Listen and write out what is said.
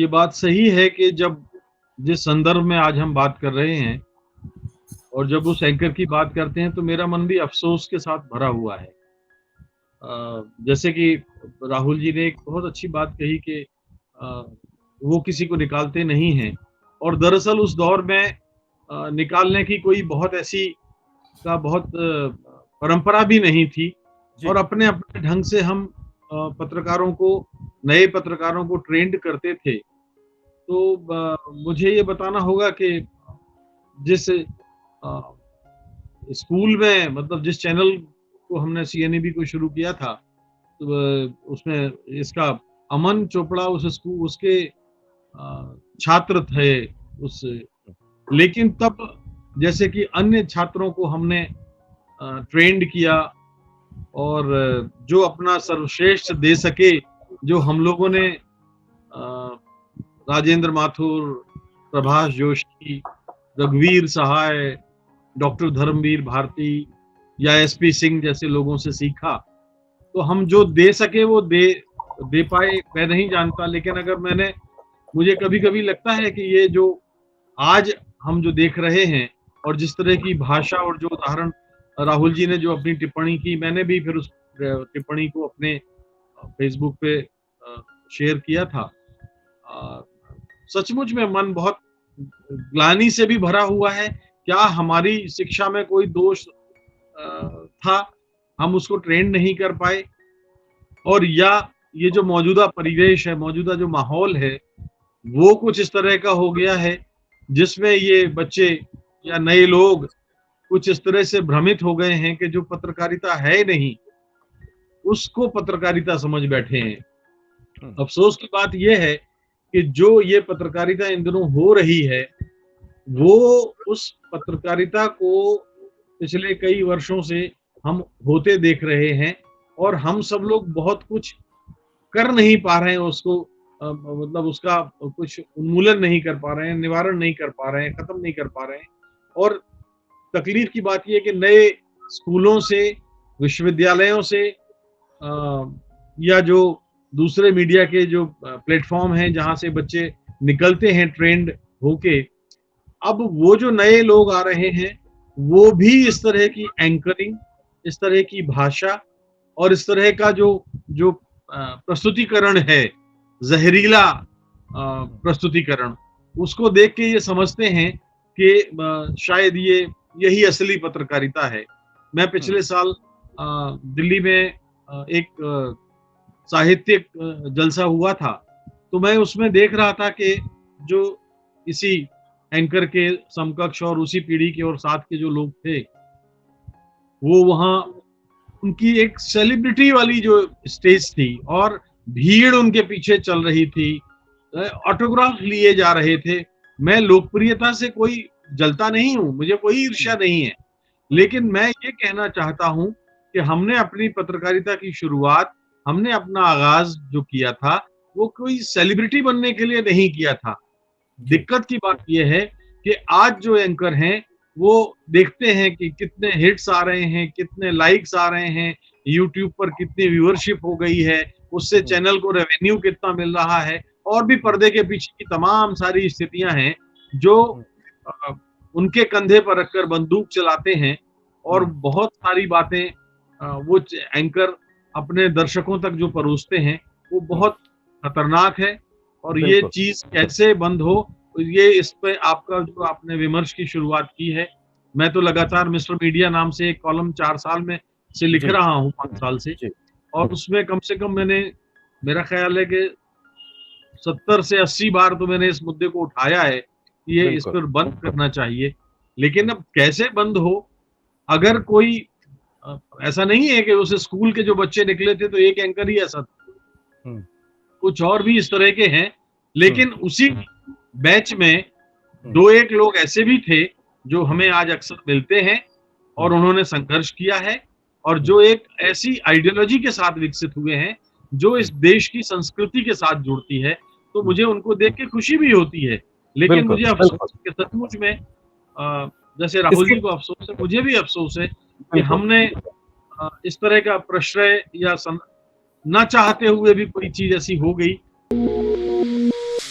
ये बात सही है कि जब जिस संदर्भ में आज हम बात कर रहे हैं और जब उस एंकर की बात करते हैं तो मेरा मन भी अफ़सोस के साथ भरा हुआ है। जैसे कि राहुल जी ने एक बहुत अच्छी बात कही कि अ, वो किसी को निकालते नहीं हैं और दरअसल उस दौर में निकालने की कोई बहुत परंपरा भी नहीं थी और जी। अपने-अपने ढंग से हम पत्रकारों को नए पत्रकारों को ट्रेंड करते थे। तो मुझे ये बताना होगा कि जिस स्कूल में मतलब जिस चैनल को हमने सीएनईबी को शुरू किया था, तो उसमें इसका अमन चोपड़ा उसके छात्र थे उस लेकिन तब जैसे कि अन्य छात्रों को हमने ट्रेंड किया और जो अपना सर्वश्रेष्ठ दे सके, जो हम लोगों ने राजेंद्र माथुर, प्रभाष जोशी, रघुवीर सहाय, डॉक्टर धर्मवीर भारती या एसपी सिंह जैसे लोगों से सीखा। तो हम जो दे सके वो दे पाए मैं नहीं जानता, लेकिन अगर मुझे कभी-कभी लगता है कि ये जो आज हम जो देख रहे हैं और जिस तरह की भाषा और जो उदाहरण राहुल जी ने जो अपनी टिप्पणी की, मैंने भी फिर उस टिप्पणी को अपने फ़ेसबुक पे शेयर किया था। अ, सचमुच में मन बहुत ग्लानि से भी भरा हुआ है। क्या हमारी शिक्षा में कोई दोष था? हम उसको ट्रेंड नहीं कर पाए और या ये जो मौजूदा परिवेश है, मौजूदा जो माहौल है, वो कुछ इस तरह का हो गया है, जिसमें ये बच्चे या नए लोग कुछ इस तरह से भ्रमित हो गए हैं कि जो पत्रकारिता है नहीं, उसको पत्रकारिता समझ बैठे हैं। हुँ। अफ़सोस की बात ये है कि जो ये पत्रकारिता इन दिनों हो रही है, वो उस पत्रकारिता को पिछले कई वर्षों से हम होते देख रहे हैं और हम सब लोग बहुत कुछ कर नहीं पा रहे हैं उसको मतलब उसका कुछ उन्मूलन नहीं कर पा रहे हैं, निवारण नहीं कर पा रहे हैं, खत्म नहीं कर पा रहे हैं और तकलीफ की बात ये है कि नए स्कूलों से, विश्वविद्यालयों से या जो दूसरे मीडिया के जो प्लेटफ़ॉर्म हैं जहाँ से बच्चे निकलते हैं ट्रेंड होके, अब वो जो नए लोग आ रहे हैं, वो भी इस तरह की एंकरिंग, इस तरह की भाषा और इस तरह का जो जो प्रस्तुतिकरण है, ज़हरीला प्रस्तुतिकरण, उसको देख के ये समझते हैं कि शायद यही असली पत्रकारिता है। मैं हुँ। पिछले साल दिल्ली में एक साहित्यिक जलसा हुआ था, तो मैं उसमें देख रहा था कि जो इसी एंकर के समकक्ष और उसी पीढ़ी के और साथ के जो लोग थे, वो वहाँ उनकी एक सेलिब्रिटी वाली जो स्टेज थी और भीड़ उनके पीछे चल रही थी। ऑटोग्राफ लिए जा रहे थे। मैं लोकप्रियता से कोई जलता नहीं हूँ, मुझे कोई ईर्ष्या नहीं है। हुँ, लेकिन मैं ये कहना चाहता हूँ कि हमने अपनी पत्रकारिता की शुरुआत, हमने अपना आगाज़ जो किया था, वो कोई सेलिब्रिटी बनने के लिए नहीं किया था। जी। दिक्कत की बात ये है कि आज जो एंकर हैं, वो देखते हैं कि कितने हिट्स आ रहे हैं, कितने लाइक्स आ रहे हैं, यूट्यूब पर कितनी व्यूअरशिप हो गई है, उससे हुँ, चैनल को रेवेन्यू कितना मिल रहा है और भी हुँ, पर्दे के पीछे की तमाम सारी स्थितियाँ हैं, जो हुँ, अ, उनके कंधे पर रखकर बंदूक चलाते हैं और हुँ, बहुत सारी बातें वो एंकर अपने दर्शकों तक जो परोसते हैं, वो हुँ। बहुत खतरनाक है और ये बिल्कुल। चीज़ कैसे बंद हो, ये इस पे आपका जो आपने विमर्श की शुरुआत की है, मैं तो लगातार मिस्टर मीडिया नाम से एक कॉलम 4 साल में से लिख जी, रहा हूँ 5 साल से जी। और उसमें कम से कम मेरा ख़्याल है कि 70 से 80 बार तो मैंने इस मुद्दे को उठाया है, कि ये इस बिल्कुल। पर बंद करना चाहिए। लेकिन हुँ, अब कैसे बंद हो? अगर कोई ऐसा नहीं है कि उस स्कूल के जो बच्चे निकले थे तो एक एंकर ही ऐसा था। हुँ, कुछ और भी इस तरह के हैं, हुँ, लेकिन उसी बैच में हुँ, 2-1 लोग ऐसे भी थे, जो हुँ, हमें आज अक्सर मिलते हैं और हुँ, उन्होंने संघर्ष किया है और हुँ, जो एक ऐसी आइडियोलॉजी के साथ विकसित हुए हैं, जो इस हुँ, देश की संस्कृति के साथ जुड़ती है, तो हुँ। मुझे उनको देख के खुशी भी होती है। लेकिन बिल्कुल, मुझे अफ़सोस बिल्कुल। है कि सचमुच में जैसे राहुल इसके जी को अफ़सोस है, मुझे भी अफ़सोस है कि बिल्कुल। हमने इस तरह का प्रश्रय या ना चाहते हुए भी कोई चीज़ ऐसी हो गई